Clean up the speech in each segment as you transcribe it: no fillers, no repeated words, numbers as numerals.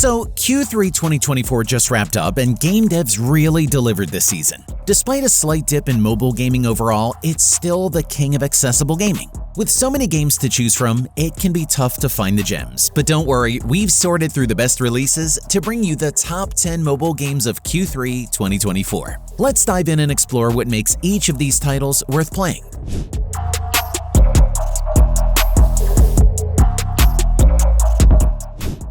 So, Q3 2024 just wrapped up and game devs really delivered this season. Despite a slight dip in mobile gaming overall, it's still the king of accessible gaming. With so many games to choose from, it can be tough to find the gems. But don't worry, we've sorted through the best releases to bring you the top 10 mobile games of Q3 2024. Let's dive in and explore what makes each of these titles worth playing.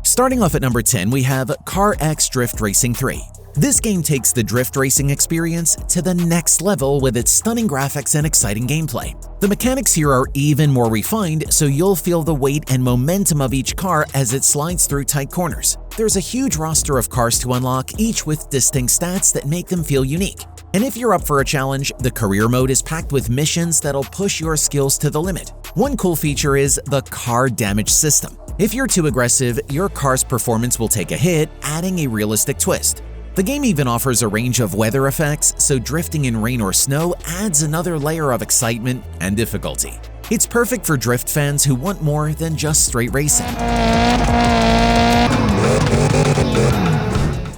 Starting off at number 10, we have Car X Drift Racing 3. This game takes the drift racing experience to the next level with its stunning graphics and exciting gameplay. The mechanics here are even more refined, so you'll feel the weight and momentum of each car as it slides through tight corners. There's a huge roster of cars to unlock, each with distinct stats that make them feel unique. And if you're up for a challenge, the career mode is packed with missions that'll push your skills to the limit. One cool feature is the car damage system. If you're too aggressive, your car's performance will take a hit, adding a realistic twist. The game even offers a range of weather effects, so drifting in rain or snow adds another layer of excitement and difficulty. It's perfect for drift fans who want more than just straight racing.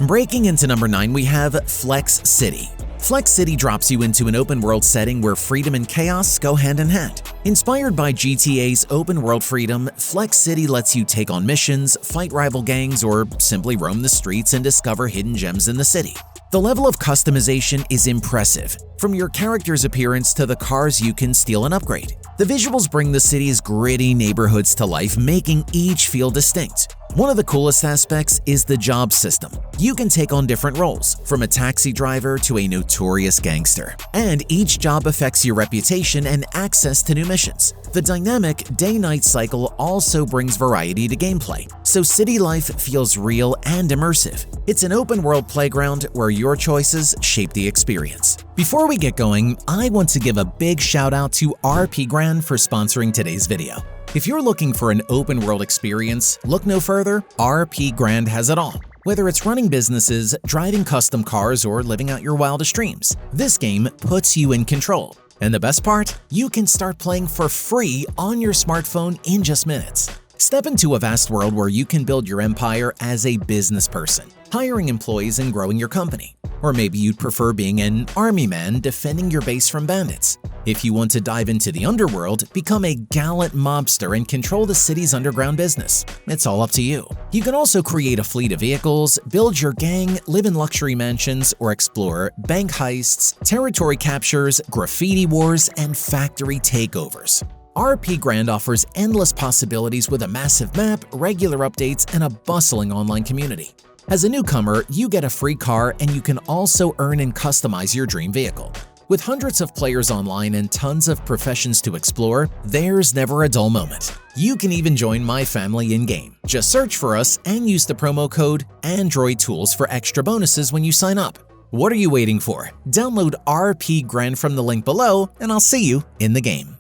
Breaking into number 9, we have Flex City. Flex City drops you into an open-world setting where freedom and chaos go hand in hand. Inspired by GTA's open-world freedom, Flex City lets you take on missions, fight rival gangs, or simply roam the streets and discover hidden gems in the city. The level of customization is impressive, from your character's appearance to the cars you can steal and upgrade. The visuals bring the city's gritty neighborhoods to life, making each feel distinct. One of the coolest aspects is the job system. You can take on different roles, from a taxi driver to a notorious gangster, and each job affects your reputation and access to new missions. The dynamic day-night cycle also brings variety to gameplay, so city life feels real and immersive. It's an open-world playground where your choices shape the experience. Before we get going, I want to give a big shout-out to RP Grand for sponsoring today's video. If you're looking for an open-world experience, look no further, RP Grand has it all. Whether it's running businesses, driving custom cars, or living out your wildest dreams, this game puts you in control. And the best part? You can start playing for free on your smartphone in just minutes. Step into a vast world where you can build your empire as a business person, hiring employees and growing your company. Or maybe you'd prefer being an army man defending your base from bandits. If you want to dive into the underworld, become a gallant mobster and control the city's underground business. It's all up to you. You can also create a fleet of vehicles, build your gang, live in luxury mansions, or explore bank heists, territory captures, graffiti wars, and factory takeovers. RP Grand offers endless possibilities with a massive map, regular updates, and a bustling online community. As a newcomer, you get a free car and you can also earn and customize your dream vehicle. With hundreds of players online and tons of professions to explore, there's never a dull moment. You can even join my family in-game. Just search for us and use the promo code AndroidTools for extra bonuses when you sign up. What are you waiting for? Download RP Grand from the link below and I'll see you in the game.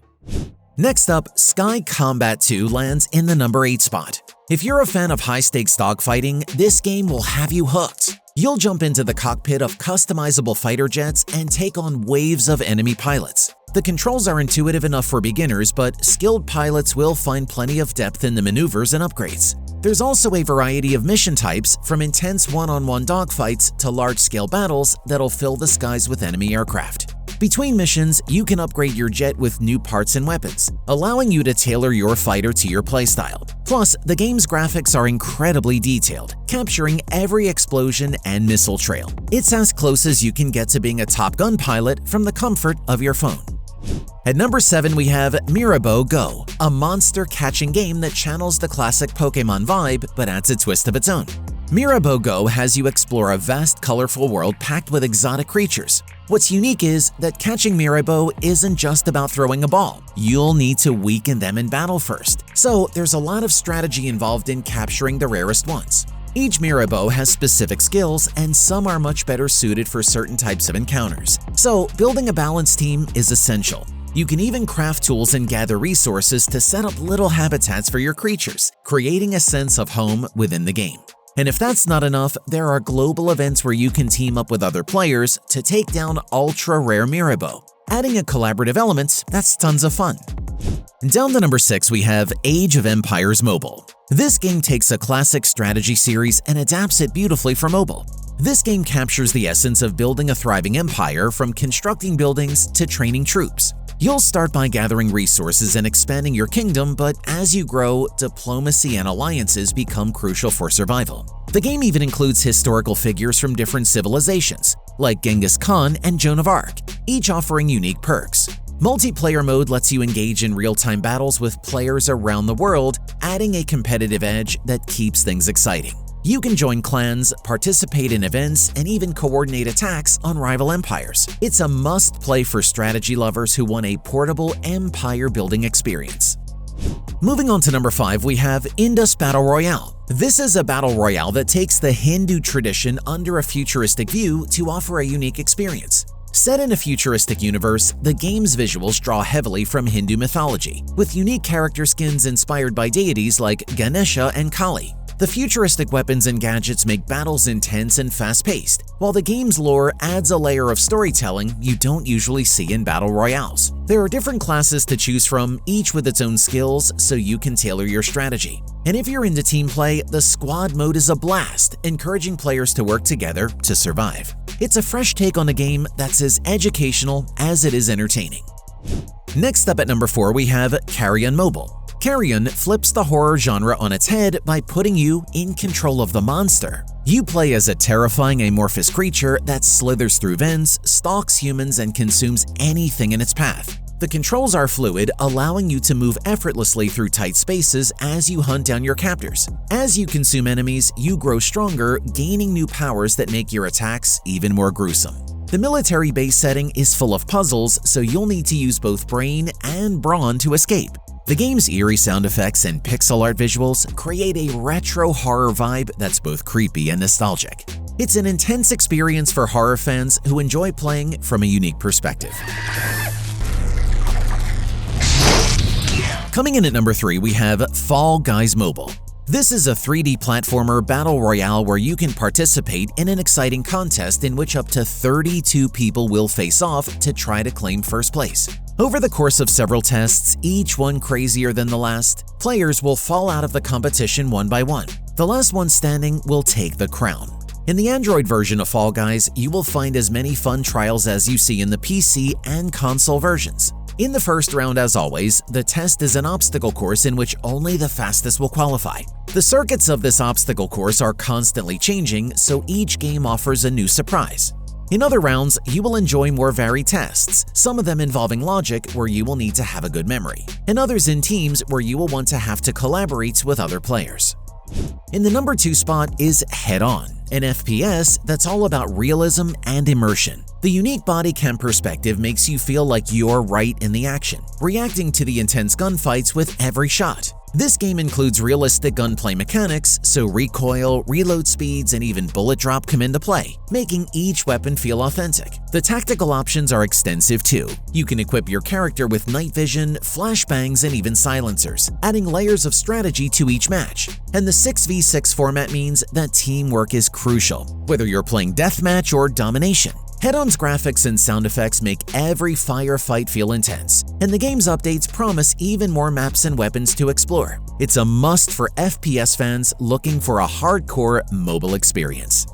Next up, Sky Combat 2 lands in the number 8 spot. If you're a fan of high-stakes dogfighting, this game will have you hooked. You'll jump into the cockpit of customizable fighter jets and take on waves of enemy pilots. The controls are intuitive enough for beginners, but skilled pilots will find plenty of depth in the maneuvers and upgrades. There's also a variety of mission types, from intense one-on-one dogfights to large-scale battles that'll fill the skies with enemy aircraft. Between missions, you can upgrade your jet with new parts and weapons, allowing you to tailor your fighter to your playstyle. Plus, the game's graphics are incredibly detailed, capturing every explosion and missile trail. It's as close as you can get to being a Top Gun pilot from the comfort of your phone. At number 7, we have Mirabeau Go, a monster-catching game that channels the classic Pokémon vibe but adds a twist of its own. Mirabeau Go has you explore a vast, colorful world packed with exotic creatures. What's unique is that catching Mirabeau isn't just about throwing a ball. You'll need to weaken them in battle first, so there's a lot of strategy involved in capturing the rarest ones. Each Mirabeau has specific skills, and some are much better suited for certain types of encounters. So, building a balanced team is essential. You can even craft tools and gather resources to set up little habitats for your creatures, creating a sense of home within the game. And if that's not enough, there are global events where you can team up with other players to take down ultra-rare Mirabeau. Adding a collaborative element, that's tons of fun. Down to number 6, we have Age of Empires Mobile. This game takes a classic strategy series and adapts it beautifully for mobile. This game captures the essence of building a thriving empire, from constructing buildings to training troops. You'll start by gathering resources and expanding your kingdom, but as you grow, diplomacy and alliances become crucial for survival. The game even includes historical figures from different civilizations, like Genghis Khan and Joan of Arc, each offering unique perks. Multiplayer mode lets you engage in real-time battles with players around the world, adding a competitive edge that keeps things exciting. You can join clans, participate in events, and even coordinate attacks on rival empires. It's a must-play for strategy lovers who want a portable empire-building experience. Moving on to number 5, we have Indus Battle Royale. This is a battle royale that takes the Hindu tradition under a futuristic view to offer a unique experience. Set in a futuristic universe, the game's visuals draw heavily from Hindu mythology, with unique character skins inspired by deities like Ganesha and Kali. The futuristic weapons and gadgets make battles intense and fast-paced, while the game's lore adds a layer of storytelling you don't usually see in battle royales. There are different classes to choose from, each with its own skills, so you can tailor your strategy. And if you're into team play, the squad mode is a blast, encouraging players to work together to survive. It's a fresh take on a game that's as educational as it is entertaining. Next up at number 4, we have Carrion Mobile. Carrion flips the horror genre on its head by putting you in control of the monster. You play as a terrifying amorphous creature that slithers through vents, stalks humans, and consumes anything in its path. The controls are fluid, allowing you to move effortlessly through tight spaces as you hunt down your captors. As you consume enemies, you grow stronger, gaining new powers that make your attacks even more gruesome. The military base setting is full of puzzles, so you'll need to use both brain and brawn to escape. The game's eerie sound effects and pixel art visuals create a retro horror vibe that's both creepy and nostalgic. It's an intense experience for horror fans who enjoy playing from a unique perspective. Coming in at number 3, we have Fall Guys Mobile. This is a 3D platformer battle royale where you can participate in an exciting contest in which up to 32 people will face off to try to claim first place. Over the course of several tests, each one crazier than the last, players will fall out of the competition one by one. The last one standing will take the crown. In the Android version of Fall Guys, you will find as many fun trials as you see in the PC and console versions. In the first round, as always, the test is an obstacle course in which only the fastest will qualify. The circuits of this obstacle course are constantly changing, so each game offers a new surprise. In other rounds, you will enjoy more varied tests, some of them involving logic where you will need to have a good memory, and others in teams where you will want to have to collaborate with other players. In the number 2 spot is HeadOn, an FPS that's all about realism and immersion. The unique body cam perspective makes you feel like you're right in the action, reacting to the intense gunfights with every shot. This game includes realistic gunplay mechanics, so recoil, reload speeds, and even bullet drop come into play, making each weapon feel authentic. The tactical options are extensive too. You can equip your character with night vision, flashbangs, and even silencers, adding layers of strategy to each match. And the 6v6 format means that teamwork is crucial, whether you're playing deathmatch or domination. HeadOn's graphics and sound effects make every firefight feel intense, and the game's updates promise even more maps and weapons to explore. It's a must for FPS fans looking for a hardcore mobile experience.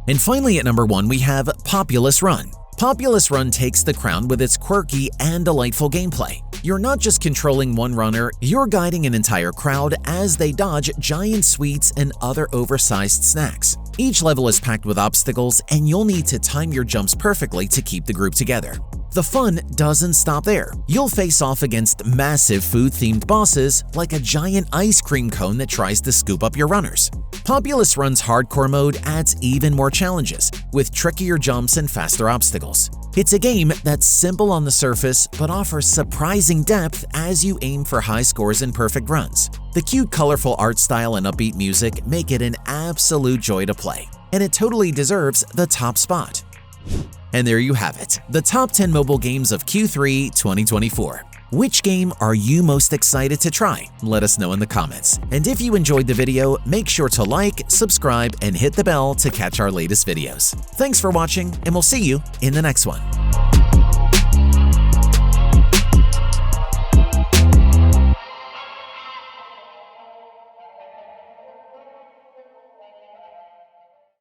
And finally at number 1, we have POPULUS Run. POPULUS Run takes the crown with its quirky and delightful gameplay. You're not just controlling one runner, you're guiding an entire crowd as they dodge giant sweets and other oversized snacks. Each level is packed with obstacles, and you'll need to time your jumps perfectly to keep the group together. The fun doesn't stop there. You'll face off against massive food-themed bosses like a giant ice cream cone that tries to scoop up your runners. POPULUS Run's hardcore mode adds even more challenges, with trickier jumps and faster obstacles. It's a game that's simple on the surface but offers surprising depth as you aim for high scores and perfect runs. The cute, colorful art style and upbeat music make it an absolute joy to play, and it totally deserves the top spot. And there you have it, the top 10 mobile games of Q3 2024. Which game are you most excited to try? Let us know in the comments. And if you enjoyed the video, make sure to like, subscribe, and hit the bell to catch our latest videos. Thanks for watching, and we'll see you in the next one.